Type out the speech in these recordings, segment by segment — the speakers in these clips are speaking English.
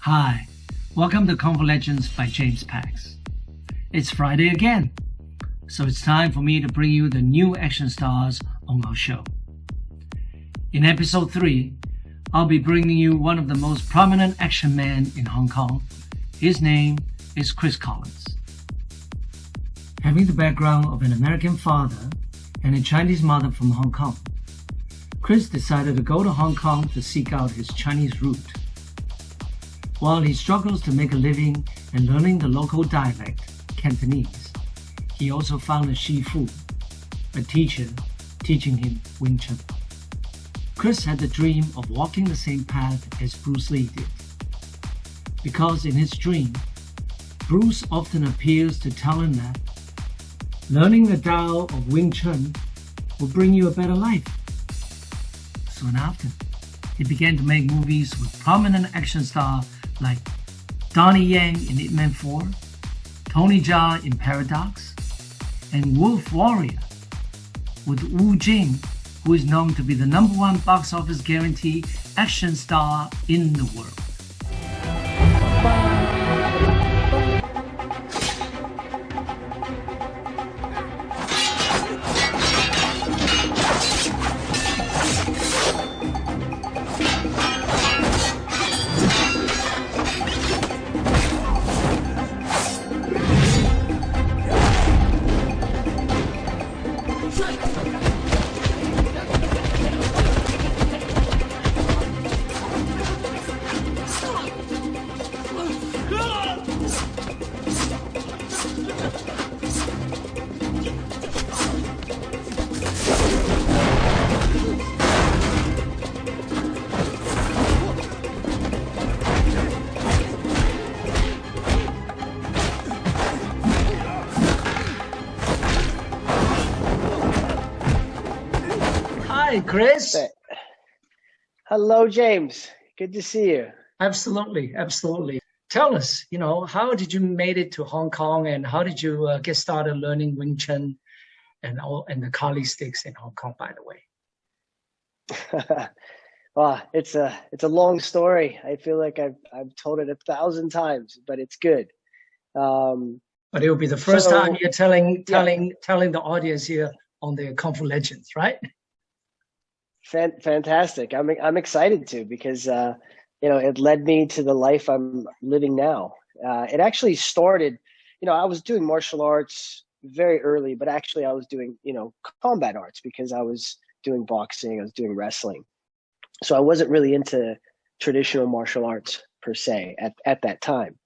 Hi, welcome to Kung Fu Legends by James Pax. It's Friday again, so it's time for me to bring you the new action stars on our show. In episode 3, I'll be bringing you one of the most prominent action men in Hong Kong. His name is Chris Collins. Having the background of an American father and a Chinese mother from Hong Kong, Chris decided to go to Hong Kong to seek out his Chinese root. While he struggles to make a living and learning the local dialect, Cantonese, he also found a Shifu, a teacher, teaching him Win Chun. Chris had the dream of walking the same path as Bruce Lee did, because in his dream, Bruce often appears to tell him that learning the Tao of Wing Chun will bring you a better life. Soon after, he began to make movies with prominent action stars like Donnie Yan in Ip Man 4, Tony Jaa in Paradox, and Wolf Warrior with Wu Jing, who is known to be the #1 box office guarantee action star in the world. Hi, Chris. Hello, James. Good to see you. Absolutely. Tell us, how did you made it to Hong Kong, and how did you get started learning Wing Chun and the Kali sticks in Hong Kong, by the way? Well, it's a long story. I feel like I've told it 1,000 times, but it's good. But it will be the first time you're telling the audience here on the Kung Fu Legends, right? Fantastic. I'm excited to, because it led me to the life I'm living now. It actually started, I was doing martial arts very early, but actually I was doing, combat arts, because I was doing boxing, I was doing wrestling. So I wasn't really into traditional martial arts per se at that time.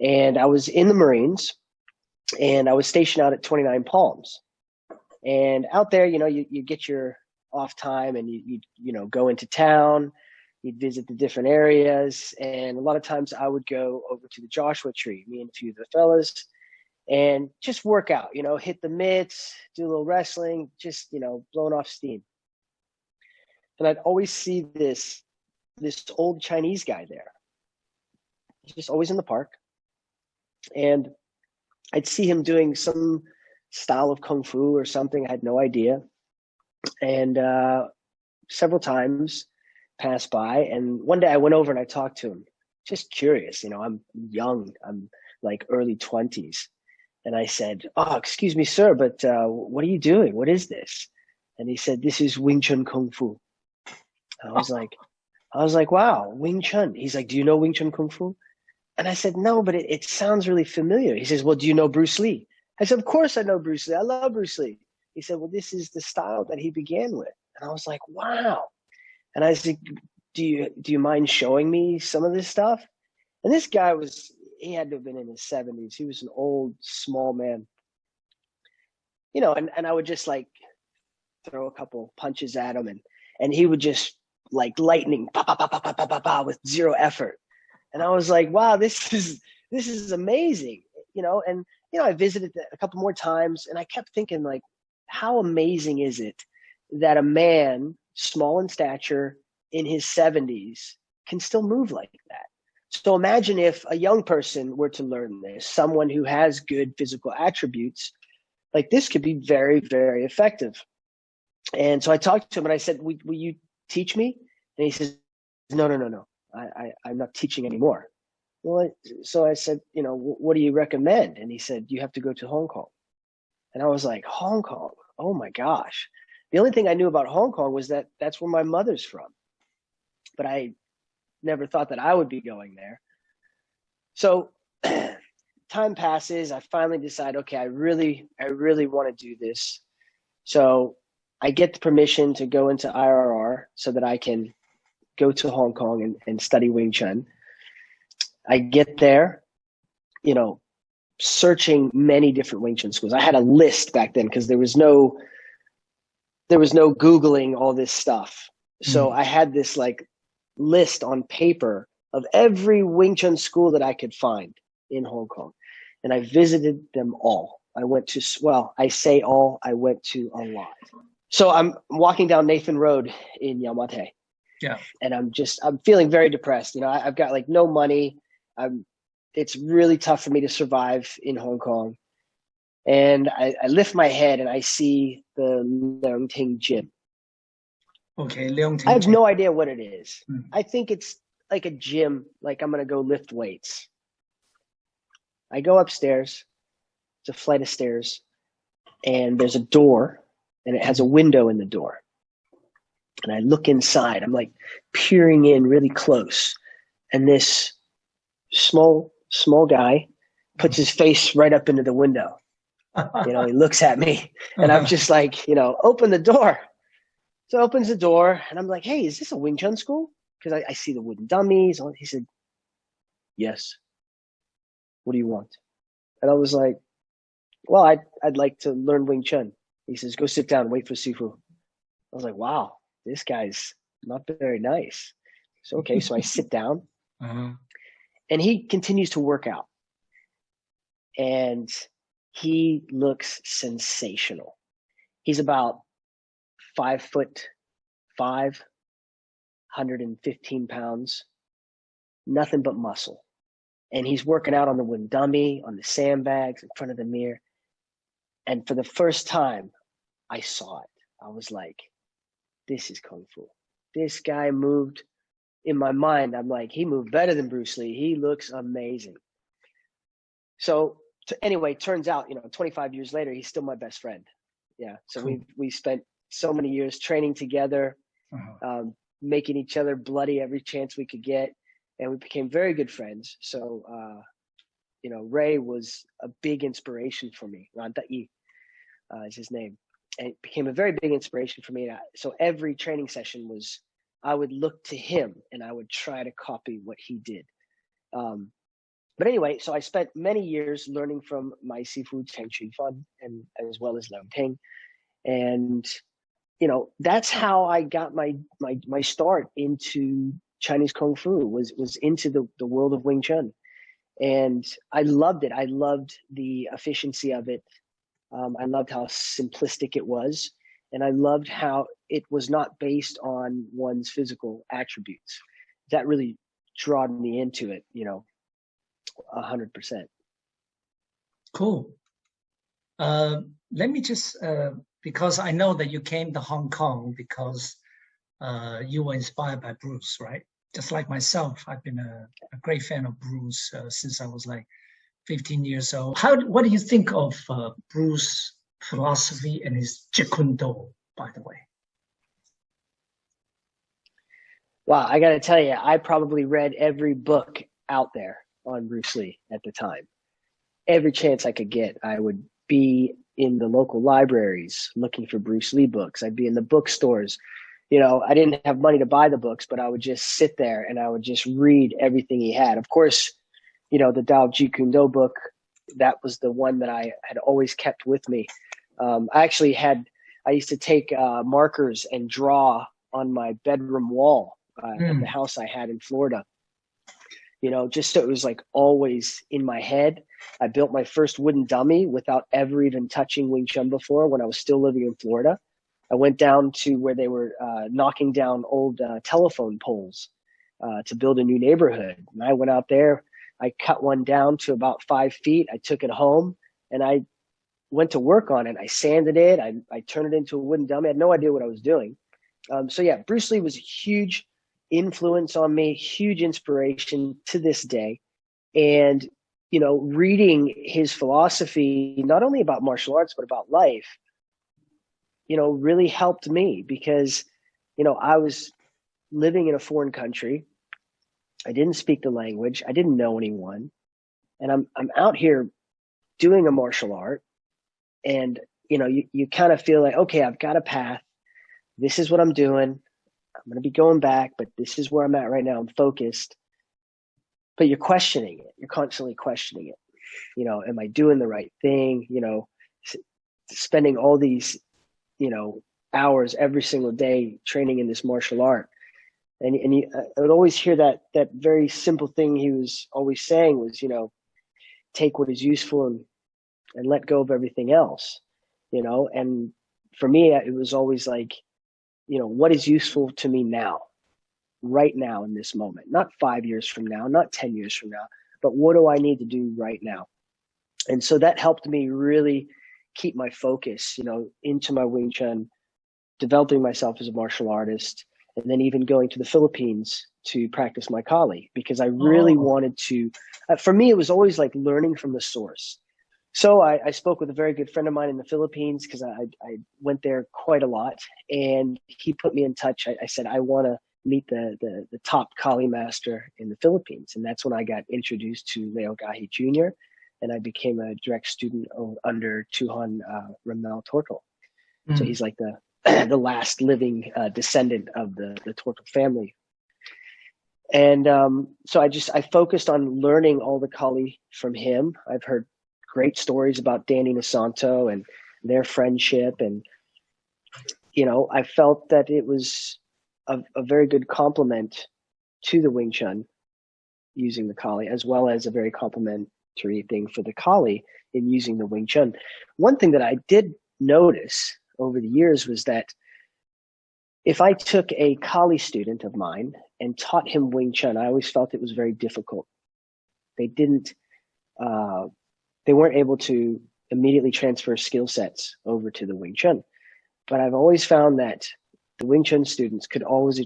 And I was in the Marines, and I was stationed out at 29 Palms. And out there, you get your off time, and you go into town, you'd visit the different areas, and a lot of times I would go over to the Joshua Tree, me and a few of the fellas, and just work out, hit the mitts, do a little wrestling, just blowing off steam. And I'd always see this old Chinese guy there. He's just always in the park, and I'd see him doing some style of kung fu or something. I had no idea. And several times passed by, and one day I went over and I talked to him, just curious. I'm young, I'm like early 20s, and I said, "Oh, excuse me, sir, but what are you doing? What is this?" And he said, "This is Wing Chun Kung Fu." And I was like, "Wow, Wing Chun." He's like, "Do you know Wing Chun Kung Fu?" And I said, "No, but it sounds really familiar." He says, "Well, do you know Bruce Lee?" I said, "Of course I know Bruce Lee. I love Bruce Lee." He said, "Well, this is the style that he began with." And I was like, "Wow." And I said, do you mind showing me some of this stuff?" And this guy he had to have been in his 70s. He was an old, small man. And I would just like throw a couple punches at him, and he would just like lightning, pa, pa, pa, pa, pa, pa, pa, pa, with zero effort. And I was like, wow, this is amazing. And I visited a couple more times, and I kept thinking, like, how amazing is it that a man small in stature in his 70s can still move like that? So imagine if a young person were to learn this, someone who has good physical attributes, like this could be very, very effective. And so I talked to him and I said, will you teach me? And he says, no. I'm not teaching anymore. Well, so I said, what do you recommend? And he said, you have to go to Hong Kong. And I was like, Hong Kong? Oh my gosh. The only thing I knew about Hong Kong was that that's where my mother's from. But I never thought that I would be going there. So time passes. I finally decide, okay, I really want to do this. So I get the permission to go into IRR so that I can go to Hong Kong and study Wing Chun. I get there, searching many different Wing Chun schools. I had a list back then because there was no Googling all this stuff. So I had this like list on paper of every Wing Chun school that I could find in Hong Kong. And I visited them all. I went to, I say all, I went to a lot. So I'm walking down Nathan Road in Yau Ma Tei. Yeah. And I'm feeling very depressed. I've got like no money. It's really tough for me to survive in Hong Kong. And I lift my head and I see the Leung Ting gym. Okay, Leung Ting. I have no idea what it is. I think it's like a gym, like I'm going to go lift weights. I go upstairs. It's a flight of stairs. And there's a door, and it has a window in the door. And I look inside. I'm like peering in really close. And this small guy puts his face right up into the window. He looks at me, and I'm just like, open the door. So opens the door, and I'm like, hey, is this a Wing Chun school? Because I see the wooden dummies. He said, yes. What do you want? And I was like, well, I'd like to learn Wing Chun. He says, go sit down, wait for Sifu. I was like, wow, this guy's not very nice. So, okay, so I sit down, and he continues to work out. And he looks sensational. He's about 5'5", 115 pounds, nothing but muscle. And he's working out on the wooden dummy, on the sandbags, in front of the mirror. And for the first time, I saw it. I was like, this is Kung Fu. This guy moved, in my mind, I'm like, he moved better than Bruce Lee. He looks amazing. So anyway, turns out, 25 years later, he's still my best friend. Yeah. So cool. we spent so many years training together, making each other bloody every chance we could get. And we became very good friends. So, Ray was a big inspiration for me. Ran Ta'i is his name. And it became a very big inspiration for me. So every training session I would look to him and I would try to copy what he did. But anyway, so I spent many years learning from my Sifu Cheng Chui Fan and as well as Leung Ting. And, that's how I got my start into Chinese Kung Fu was into the world of Wing Chun. And I loved it. I loved the efficiency of it. I loved how simplistic it was. And I loved how it was not based on one's physical attributes. That really drawed me into it, 100%. Cool. Let me just, because I know that you came to Hong Kong because you were inspired by Bruce, right? Just like myself, I've been a great fan of Bruce since I was like 15 years old. What do you think of Bruce's philosophy and his Jeet Kune Do, by the way? Wow, I got to tell you, I probably read every book out there on Bruce Lee at the time. Every chance I could get, I would be in the local libraries looking for Bruce Lee books. I'd be in the bookstores. I didn't have money to buy the books, but I would just sit there and I would just read everything he had. Of course, the Dao Jeet Kune Do book, that was the one that I had always kept with me. I used to take markers and draw on my bedroom wall at the house I had in Florida. Just so it was like always in my head. I built my first wooden dummy without ever even touching Wing Chun before when I was still living in Florida. I went down to where they were knocking down old telephone poles to build a new neighborhood. And I went out there. I cut one down to about 5 feet. I took it home and I went to work on it. I sanded it. I turned it into a wooden dummy. I had no idea what I was doing. So yeah, Bruce Lee was a huge influence on me, huge inspiration to this day. And, reading his philosophy, not only about martial arts, but about life, really helped me because, I was living in a foreign country. I didn't speak the language. I didn't know anyone. And I'm out here doing a martial art. And, you kind of feel like, okay, I've got a path. This is what I'm doing. I'm going to be going back, but this is where I'm at right now. I'm focused. But you're questioning it. You're constantly questioning it. Am I doing the right thing? Spending all these, hours every single day training in this martial art. And I would always hear that very simple thing he was always saying was, take what is useful and let go of everything else, and for me, it was always like, what is useful to me now, right now in this moment, not 5 years from now, not 10 years from now, but what do I need to do right now? And so that helped me really keep my focus, into my Wing Chun, developing myself as a martial artist, and then even going to the Philippines to practice my Kali, because I really wanted to, for me, it was always like learning from the source. So I spoke with a very good friend of mine in the Philippines because I went there quite a lot, and he put me in touch. I said, I want to meet the top Kali master in the Philippines. And that's when I got introduced to Leo Gahi Jr., and I became a direct student under Tuhan Ramel Torkel. So he's like the last living descendant of the Torkel family. And so I focused on learning all the Kali from him. I've heard great stories about Danny Nasanto and their friendship. And, I felt that it was a very good complement to the Wing Chun using the Kali, as well as a very complementary thing for the Kali in using the Wing Chun. One thing that I did notice over the years was that if I took a Kali student of mine and taught him Wing Chun, I always felt it was very difficult. They weren't able to immediately transfer skill sets over to the Wing Chun. But I've always found that the Wing Chun students could always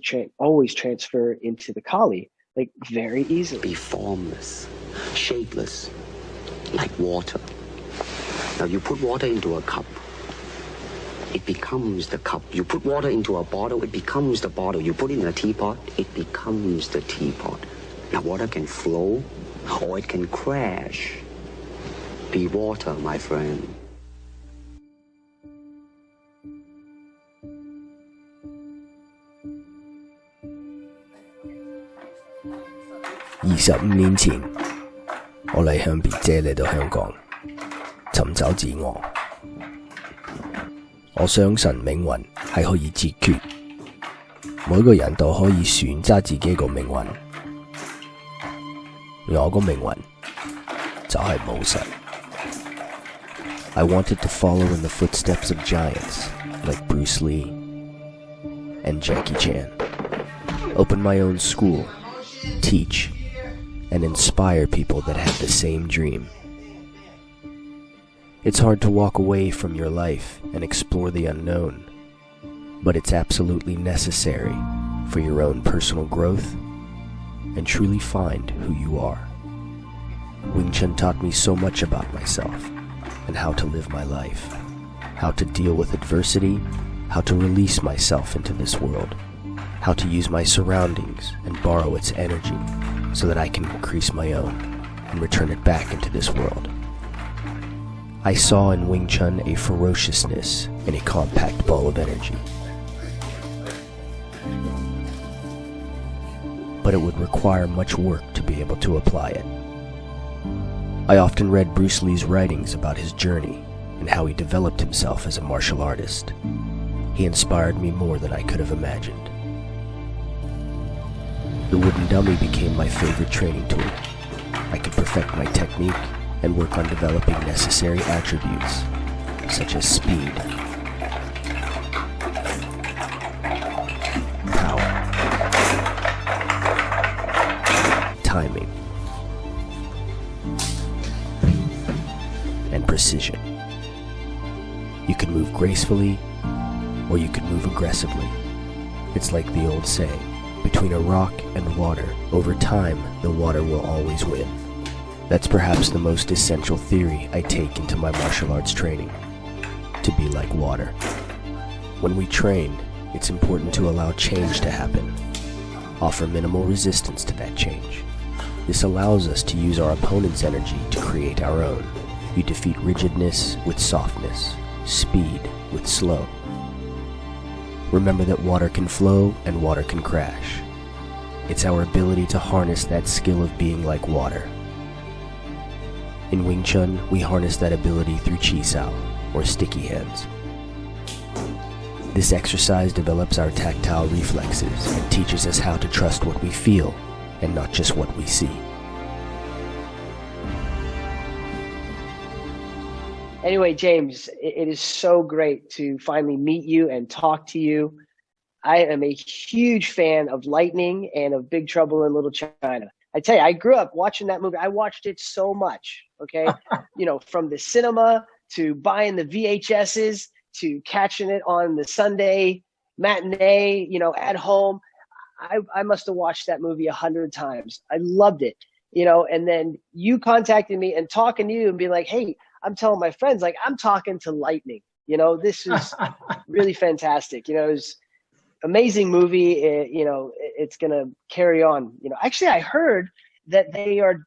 transfer into the Kali, like very easily. Be formless, shapeless, like water. Now you put water into a cup, it becomes the cup. You put water into a bottle, it becomes the bottle. You put it in a teapot, it becomes the teapot. Now water can flow or it can crash. Be water, my friend. $25年前，我嚟向別姐嚟到香港，尋找自我。我相信命運係可以截決，每個人都可以選擇自己個命運。我個命運就係武術。I wanted to follow in the footsteps of giants like Bruce Lee and Jackie Chan. Open my own school, teach, and inspire people that have the same dream. It's hard to walk away from your life and explore the unknown, but it's absolutely necessary for your own personal growth and truly find who you are. Wing Chun taught me so much about myself and how to live my life, how to deal with adversity, how to release myself into this world, how to use my surroundings and borrow its energy so that I can increase my own and return it back into this world. I saw in Wing Chun a ferociousness in a compact ball of energy. But it would require much work to be able to apply it. I often read Bruce Lee's writings about his journey and how he developed himself as a martial artist. He inspired me more than I could have imagined. The wooden dummy became my favorite training tool. I could perfect my technique and work on developing necessary attributes, such as speed, power, timing, and precision. You could move gracefully, or you could move aggressively. It's like the old saying, between a rock and water, over time, the water will always win. That's perhaps the most essential theory I take into my martial arts training, to be like water. When we train, it's important to allow change to happen, offer minimal resistance to that change. This allows us to use our opponent's energy to create our own. You defeat rigidness with softness, speed with slow. Remember that water can flow and water can crash. It's our ability to harness that skill of being like water. In Win Chun, we harness that ability through Chi Sao, or sticky hands. This exercise develops our tactile reflexes and teaches us how to trust what we feel and not just what we see. Anyway, James, it is so great to finally meet you and talk to you. I am a huge fan of Lightning and of Big Trouble in Little China. I tell you, I grew up watching that movie. I watched it so much, okay? From the cinema to buying the VHSs to catching it on the Sunday matinee, at home. I must have watched that movie 100 times. I loved it, and then you contacted me and talking to you and being like, hey, I'm telling my friends, like, I'm talking to Lightning. This is really fantastic. It was amazing movie. It's going to carry on. Actually, I heard that they are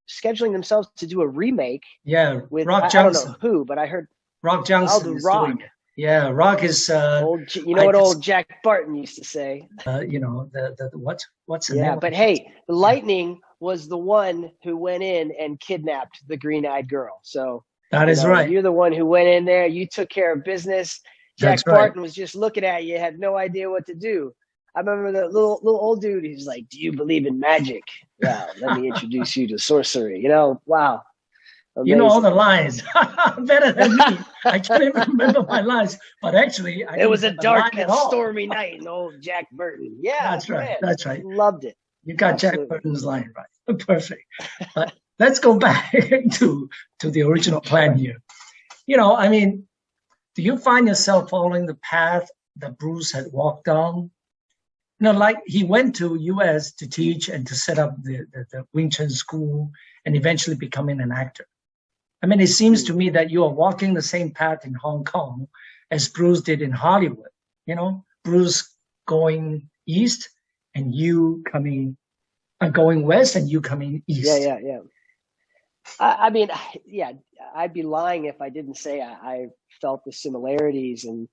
scheduling themselves to do a remake. Yeah, with Rock I Johnson. don't know who, but I heard Rock Johnson. The is Rock. doing it. Yeah, Rock is. What old Jack Barton used to say. What's the name? But hey, the Lightning was the one who went in and kidnapped the green-eyed girl. So that is right. You're the one who went in there. You took care of business. Jack Barton was just looking at you, had no idea what to do. I remember the little old dude. He's like, "Do you believe in magic?" Yeah, let me introduce you to sorcery. Wow. Amazing. You know all the lines better than me. I can't even remember my lines, but actually, it was a dark and stormy night, and old Jack Burton. Yeah, that's right. Man, that's right. Loved it. You got Absolutely. Jack Burton's line right. Perfect. But let's go back to the original plan here. Do you find yourself following the path that Bruce had walked on? Like he went to U.S. to teach and to set up the Wing Chun school and eventually becoming an actor. It seems to me that you are walking the same path in Hong Kong as Bruce did in Hollywood. Bruce going east and you going west and you coming east. Yeah. I'd be lying if I didn't say I felt the similarities. And,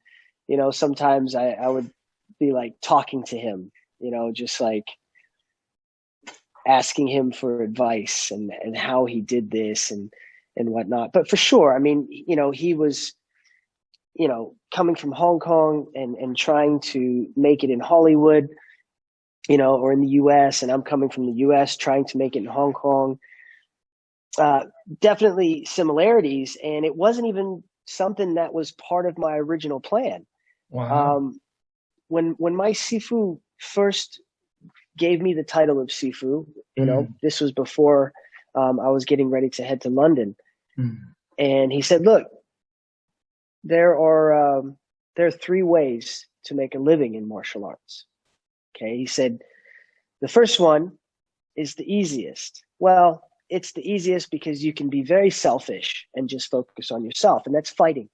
sometimes I would be like talking to him, just like asking him for advice and how he did this and whatnot. But for sure, he was, coming from Hong Kong and trying to make it in Hollywood, or in the US, and I'm coming from the US trying to make it in Hong Kong. Definitely similarities. And it wasn't even something that was part of my original plan. Wow. When my Sifu first gave me the title of Sifu, this was before I was getting ready to head to London. And he said, look, there are 3 ways to make a living in martial arts. Okay. He said, the first one is the easiest. Well, it's the easiest because you can be very selfish and just focus on yourself, and that's fighting.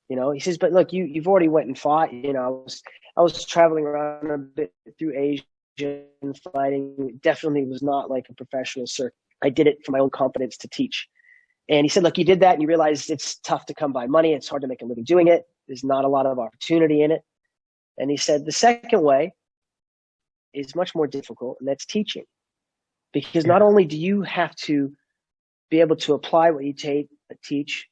He says, but look, you've already went and fought. I was traveling around a bit through Asia and fighting. It definitely was not like a professional circuit. I did it for my own confidence to teach. And he said, look, you did that and you realized it's tough to come by money. It's hard to make a living doing it. There's not a lot of opportunity in it. And he said, the second way is much more difficult, and that's teaching. Because not only do you have to be able to apply what you teach,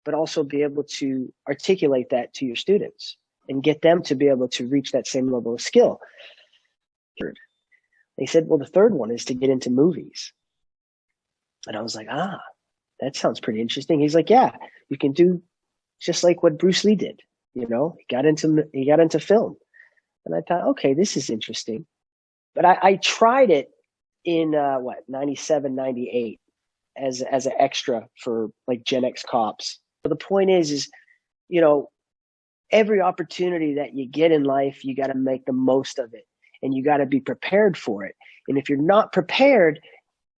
but also be able to articulate that to your students and get them to be able to reach that same level of skill. They said, well, the third one is to get into movies. And I was like, that sounds pretty interesting. He's like, yeah, you can do just like what Bruce Lee did. He got into film. And I thought, okay, this is interesting. But I tried it in 97, 98 as an extra for like Gen X Cops. But the point is, every opportunity that you get in life, you got to make the most of it, and you got to be prepared for it. And if you're not prepared,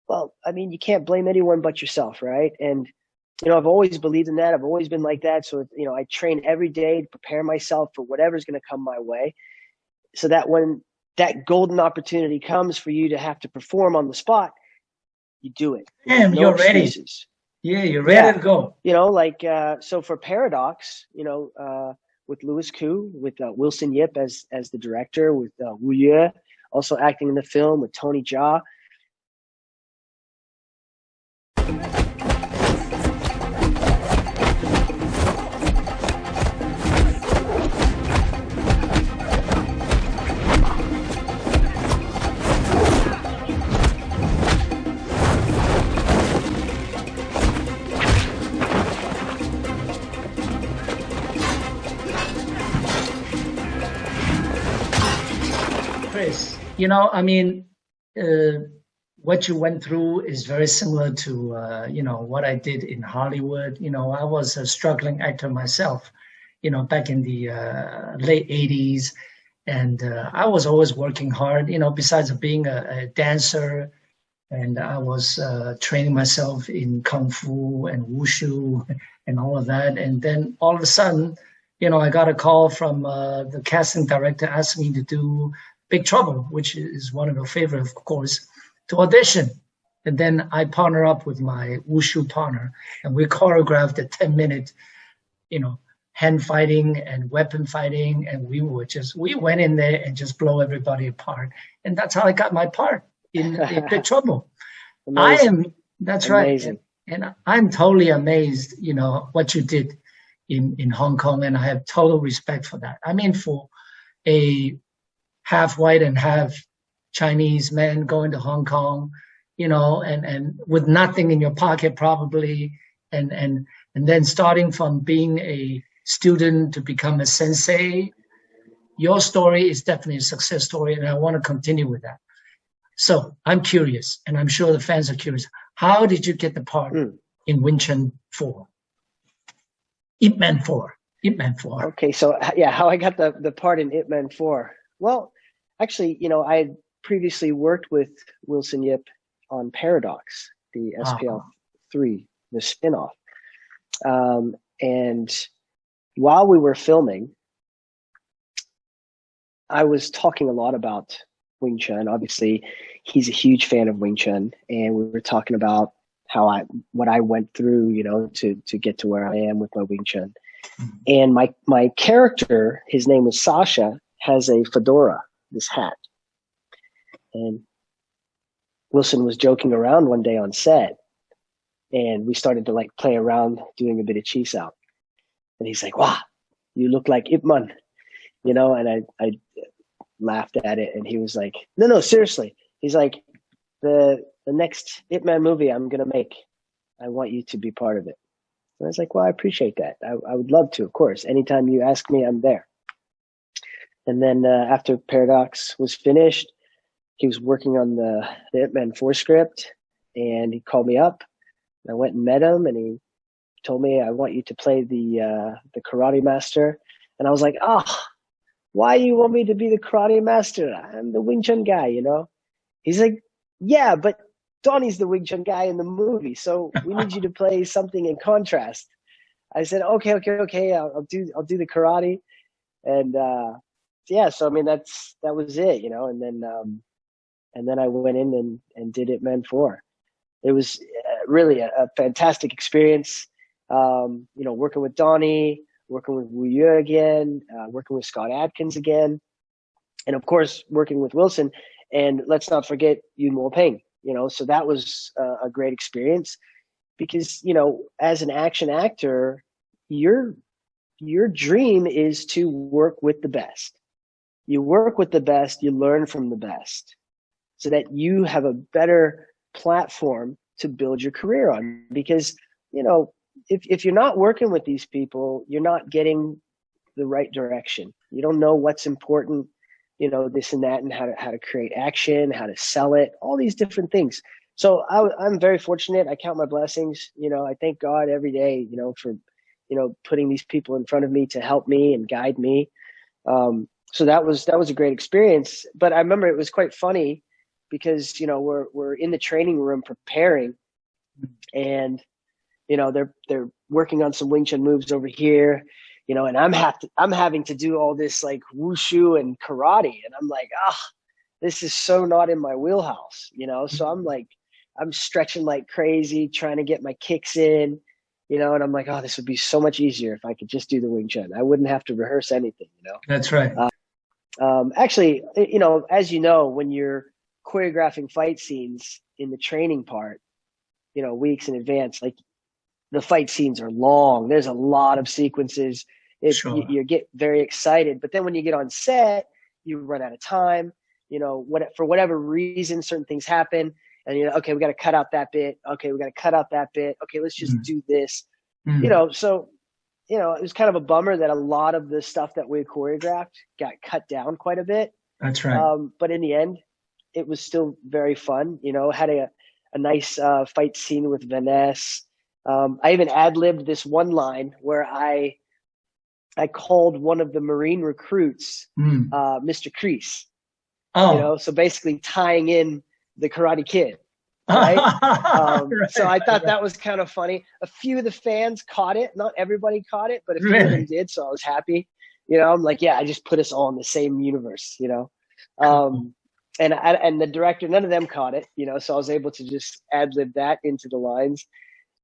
Well, I mean, you can't blame anyone but yourself, right? And, I've always believed in that. I've always been like that. So, I train every day to prepare myself for whatever's going to come my way, so that when that golden opportunity comes for you to have to perform on the spot, you do it. Damn, No you're excuses. ready. Yeah, you're ready to go. So for Paradox, with Louis Koo, with Wilson Yip as the director, with Wu Yue also acting in the film, with Tony Jaa. Chris, I mean, what you went through is very similar to, what I did in Hollywood. I was a struggling actor myself, back in the late 80s. And I was always working hard, besides being a dancer. And I was training myself in Kung Fu and Wushu and all of that. And then all of a sudden, I got a call from the casting director asking me to do Big Trouble, which is one of your favorite, of course, to audition. And then I partner up with my Wushu partner, and we choreographed a 10-minute, hand fighting and weapon fighting. And we went in there and just blow everybody apart. And that's how I got my part in Big Trouble. Amazing. That's Amazing. right. And I'm totally amazed, what you did in Hong Kong. And I have total respect for that. I mean, for a half white and half Chinese man going to Hong Kong, and with nothing in your pocket probably, and then starting from being a student to become a sensei, your story is definitely a success story, and I want to continue with that. So I'm curious, and I'm sure the fans are curious. How did you get the part in Win Chun 4? Ip Man 4. Okay, so yeah, how I got the part in Ip Man 4. Well, actually, I had previously worked with Wilson Yip on Paradox, the SPL3, the spinoff. And while we were filming, I was talking a lot about Wing Chun. Obviously, he's a huge fan of Wing Chun, and we were talking about what I went through, to get to where I am with my Wing Chun. And my character, his name was Sasha, has a fedora, this hat. And Wilson was joking around one day on set, and we started to play around doing a bit of cheese out. And he's like, "Wow, you look like Ip Man," and I laughed at it, and he was like, No, seriously. He's like, the next Ip Man movie I'm gonna make, I want you to be part of it. And I was like, well, I appreciate that. I would love to, of course. Anytime you ask me, I'm there. And then after Paradox was finished, he was working on the Ip Man 4 script, and he called me up. I went and met him, and he told me, I want you to play the karate master. And I was like, why you want me to be the karate master? I'm the Wing Chun guy, He's like, yeah, but Donnie's the Wing Chun guy in the movie, so we need you to play something in contrast. I said, okay, I'll do the karate. And yeah, so I mean that was it, and then I went in and did Ip Man 4. It was really a fantastic experience. Working with Donnie, working with Wu Yue again, working with Scott Adkins again, and of course working with Wilson. And let's not forget Yuen Wo Ping. So that was a great experience because as an action actor, your dream is to work with the best. You work with the best, you learn from the best, so that you have a better platform to build your career on. Because if you're not working with these people, you're not getting the right direction. You don't know what's important, this and that, and how to create action, how to sell it, all these different things. So I'm very fortunate. I count my blessings. I thank God every day, for, putting these people in front of me to help me and guide me. So that was a great experience. But I remember it was quite funny because, you know, we're in the training room preparing, and, you know, they're working on some Wing Chun moves over here, you know, and I'm having to do all this like wushu and karate. And I'm like, this is so not in my wheelhouse, you know? So I'm stretching like crazy, trying to get my kicks in, you know, and I'm like, this would be so much easier if I could just do the Wing Chun. I wouldn't have to rehearse anything, you know? That's right. Actually, you know, as you know, when you're choreographing fight scenes in the training part, you know, weeks in advance, like the fight scenes are long. There's a lot of sequences. You get very excited, but then when you get on set, you run out of time, you know, for whatever reason, certain things happen, and, you know, okay, we got to cut out that bit. Okay, we got to cut out that bit. Okay, let's just do this, you know. So, you know, it was kind of a bummer that a lot of the stuff that we choreographed got cut down quite a bit. That's right. But in the end, it was still very fun. You know, had a nice fight scene with Vanessa. I even ad-libbed this one line where I called one of the Marine recruits, Mr. Kreese. Oh. You know, so basically tying in the Karate Kid. Right? Right. So I thought that was kind of funny. A few of the fans caught it. Not everybody caught it, but a few of them did. So I was happy. You know, I'm like, yeah, I just put us all in the same universe, you know. And the director, none of them caught it, you know, so I was able to just ad-lib that into the lines,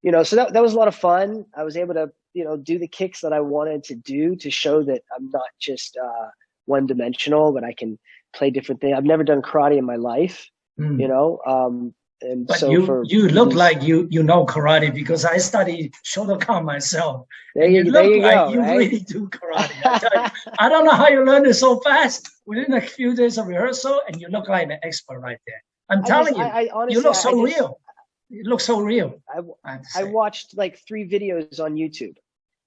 you know. So that was a lot of fun. I was able to, you know, do the kicks that I wanted to do to show that I'm not just one-dimensional, but I can play different things. I've never done karate in my life, you know. And but so you look like you know karate, because I studied Shotokan myself. There you You right? really do karate. I tell you, I don't know how you learned it so fast within a few days of rehearsal, and you look like an expert right there. I'm telling you, honestly, you look so real. You look so real. I watched like 3 videos on YouTube,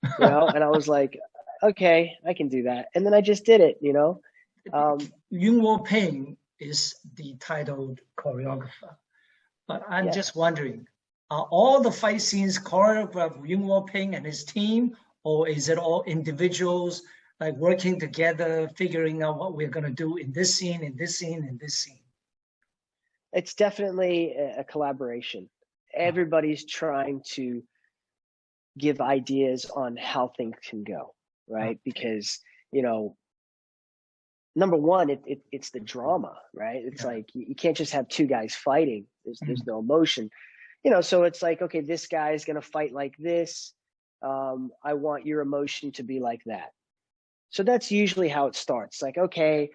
you know, and I was like, okay, I can do that. And then I just did it, you know. Yun Ping is the titled choreographer. But I'm just wondering, are all the fight scenes choreographed Yun Ping and his team, or is it all individuals like working together, figuring out what we're going to do in this scene, in this scene, in this scene? It's definitely a collaboration. Everybody's trying to give ideas on how things can go, right? Because, you know, number one, it's the drama, right? It's like you can't just have 2 guys fighting. There's no emotion, you know. So it's like, okay, this guy's gonna fight like this. I want your emotion to be like that. So that's usually how it starts. Like, okay,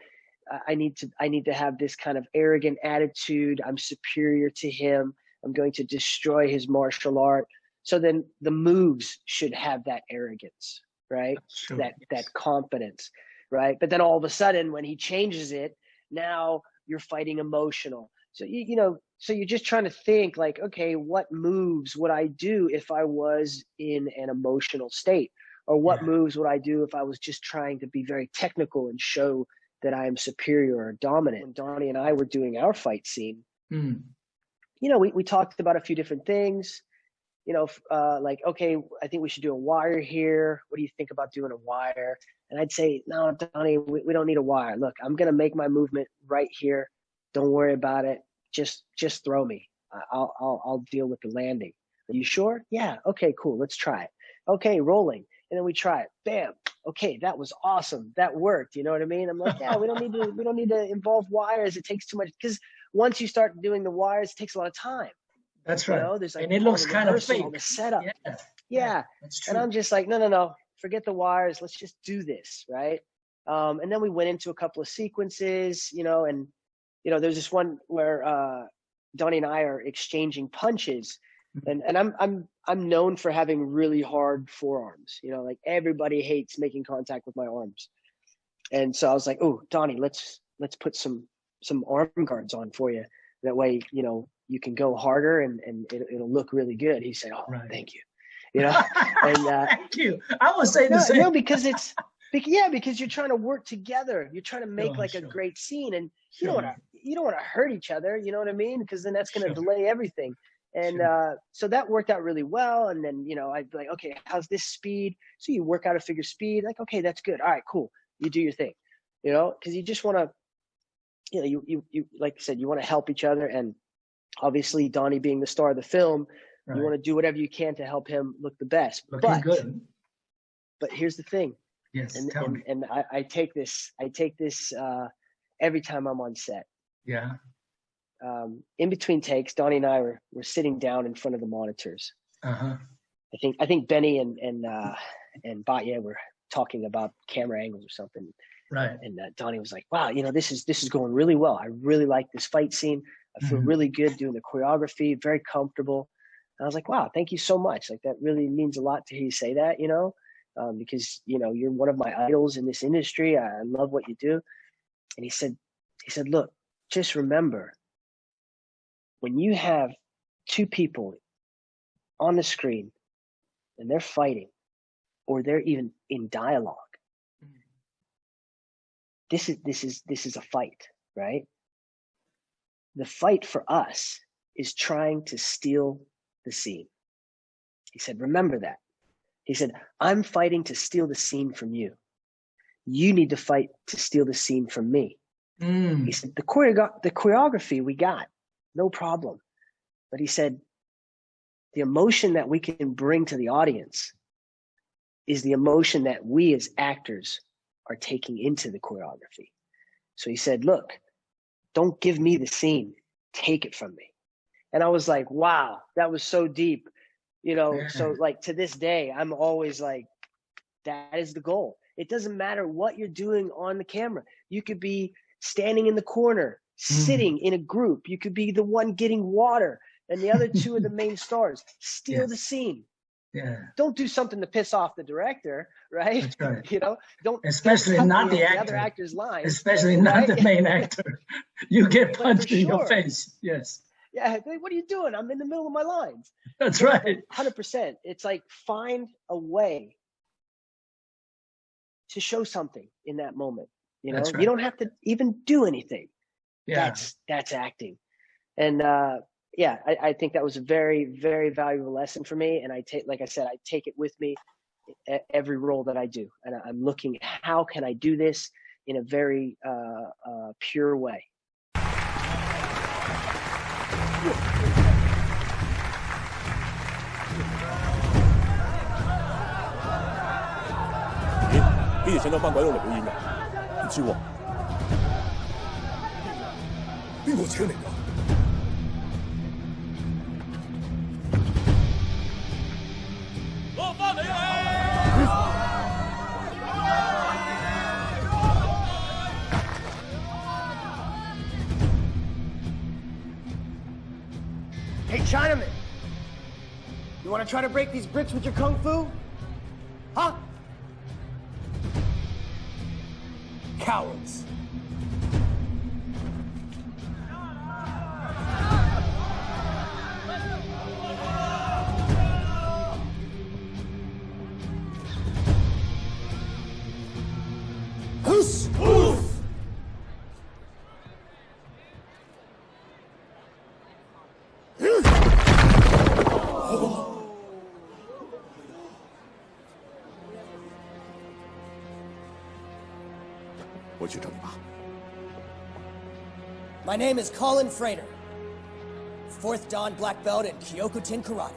I need to have this kind of arrogant attitude. I'm superior to him. I'm going to destroy his martial art. So then the moves should have that arrogance, right? Sure. That confidence. Right. But then all of a sudden, when he changes it, now you're fighting emotional. So, you know, so you're just trying to think like, okay, what moves would I do if I was in an emotional state? Or what moves would I do if I was just trying to be very technical and show that I am superior or dominant? When Donnie and I were doing our fight scene, you know, we talked about a few different things. You know, like, okay, I think we should do a wire here. What do you think about doing a wire? And I'd say, no, Donnie, we don't need a wire. Look, I'm going to make my movement right here. Don't worry about it. Just throw me. I'll deal with the landing. Are you sure? Yeah. Okay, cool. Let's try it. Okay, rolling. And then we try it. Bam. Okay, that was awesome. That worked. You know what I mean? I'm like, yeah, we don't need to involve wires. It takes too much, because once you start doing the wires, it takes a lot of time. That's right. You know, there's like, and it looks kind of fake. The setup. Yeah. That's true. And I'm just like, no. Forget the wires. Let's just do this, right? And then we went into a couple of sequences, you know, and, you know, there's this one where Donnie and I are exchanging punches, and I'm known for having really hard forearms. You know, like everybody hates making contact with my arms, and so I was like, oh, Donnie, let's put some arm guards on for you. That way, you know, you can go harder and it'll look really good. He said, oh, thank you. You know, and thank you. I would say the same. No, because because you're trying to work together. You're trying to make a great scene, and you don't want to hurt each other. You know what I mean? Because then that's going to delay everything. And so that worked out really well. And then, you know, I'd be like, okay, how's this speed? So you work out a figure speed. Like, okay, that's good. All right, cool. You do your thing. You know, because you just want to you know, you like I said, you want to help each other, and obviously Donnie being the star of the film, you want to do whatever you can to help him look the best. Looking good. But here's the thing. Yes. And I take this every time I'm on set. Yeah. In between takes, Donnie and I were sitting down in front of the monitors. Uh-huh. I think Benny and Batya were talking about camera angles or something. Right. And Donnie was like, "Wow, you know, this is going really well. I really like this fight scene. I feel really good doing the choreography, very comfortable." And I was like, "Wow, thank you so much. Like, that really means a lot to hear you say that, you know, because, you know, you're one of my idols in this industry. I love what you do." And he said, "Look, just remember, when you have two people on the screen and they're fighting, or they're even in dialogue, this is a fight, right? The fight for us is trying to steal the scene." He said, "Remember that." He said, "I'm fighting to steal the scene from you. You need to fight to steal the scene from me." He said, the choreography we got, no problem. But he said, the emotion that we can bring to the audience is the emotion that we as actors are taking into the choreography. So he said, "Look, don't give me the scene, take it from me." And I was like, wow, that was so deep, you know. Yeah. So like to this day, I'm always like, that is the goal. It doesn't matter what you're doing on the camera. You could be standing in the corner, sitting in a group. You could be the one getting water, and the other two are the main stars. Steal the scene. Yeah. Don't do something to piss off the director, right? That's right. You know, especially don't not the actor. The other actor's lines. Especially not the main actor. You get punched in your face. Yes. Yeah. What are you doing? I'm in the middle of my lines. That's right. 100%. It's like, find a way to show something in that moment. You know, you don't have to even do anything. Yeah. That's acting. And I think that was a very, very valuable lesson for me. And I take it with me at every role that I do. And I'm looking, how can I do this in a very pure way?呢條相當班鬼佬嚟表演㗎，唔知喎。邊個請嚟㗎？攞翻嚟啊！ Hey, Chinaman, you want to try to break these bricks with your kung fu? Huh? Cowards. Oof. 我去找你爸。 My name is Colin Frater, 4th Dan Black Belt in Kyokutin Karate.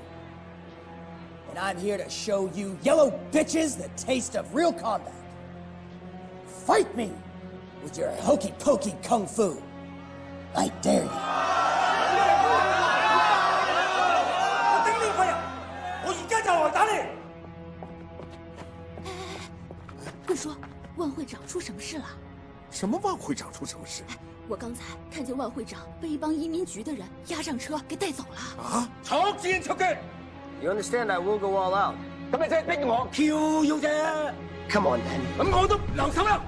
And I'm here to show you yellow bitches the taste of real combat. Fight me with your hokey-pokey kung fu. I dare you. 我頂你肺啊！我而家就來打你！快说，万会长出什么事了？什么万会长出什么事？我刚才看见万会长被一帮移民局的人押上车给带走了。啊！錯箭出擊！ You understand I will go all out. 咁你真係逼我 Q 要啫。 Come on, then. 咁我都留手啦。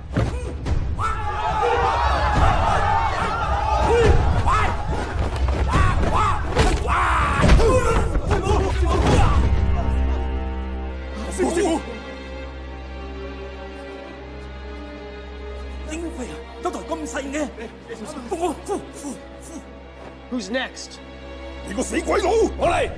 師傅，點會啊？嗰台咁細嘅，呼 Who's next? 你個死鬼佬，我嚟！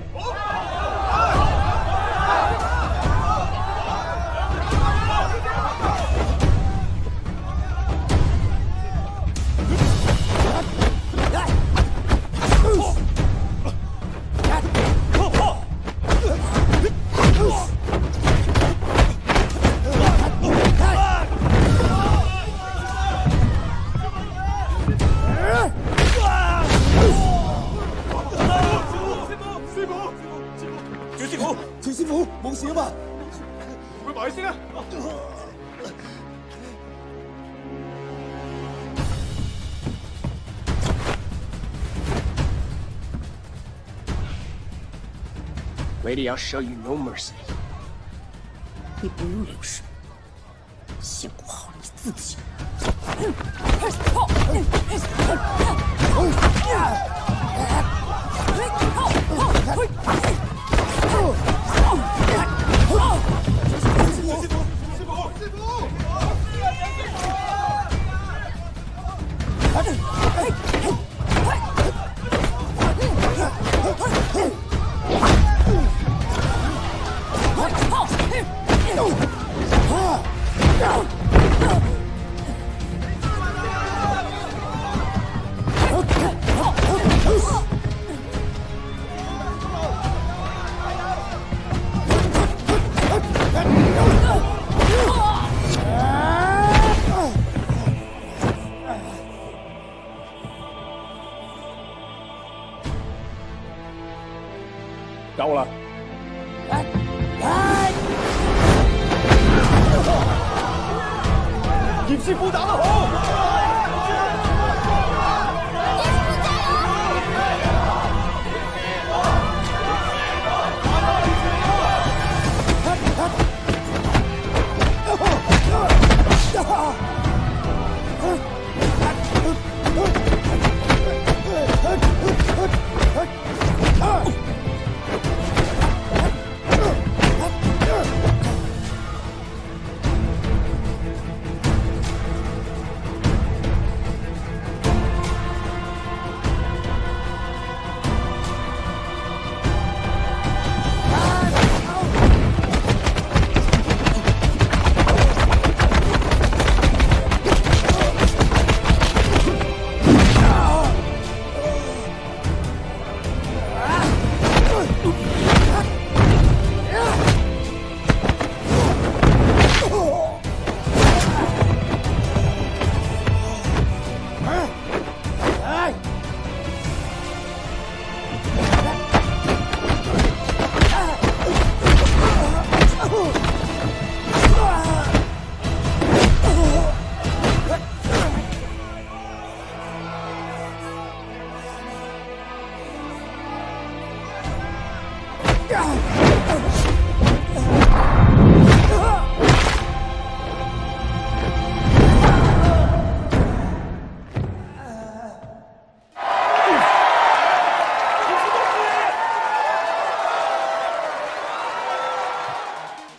師傅冇事啊嘛？佢埋先啦。Lady, I'll show you no mercy. 你不用留神，先顾好你自己。夠啦！葉師傅打得好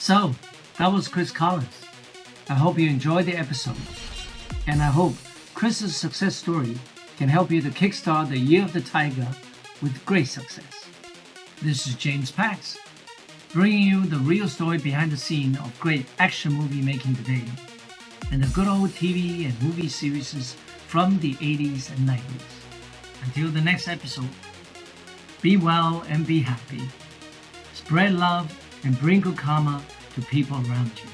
！So, that was Chris Collins. I hope you enjoyed the episode. And I hope Chris's success story can help you to kickstart the Year of the Tiger with great success. This is James Pax, bringing you the real story behind the scene of great action movie making today, and the good old TV and movie series from the 80s and 90s. Until the next episode, be well and be happy. Spread love and bring good karma to people around you.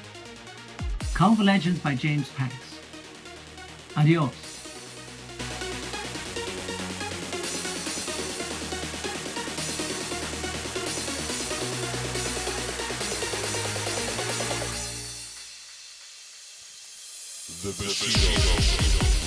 Kung Fu Legends by James Pax. Adios. The Bushido.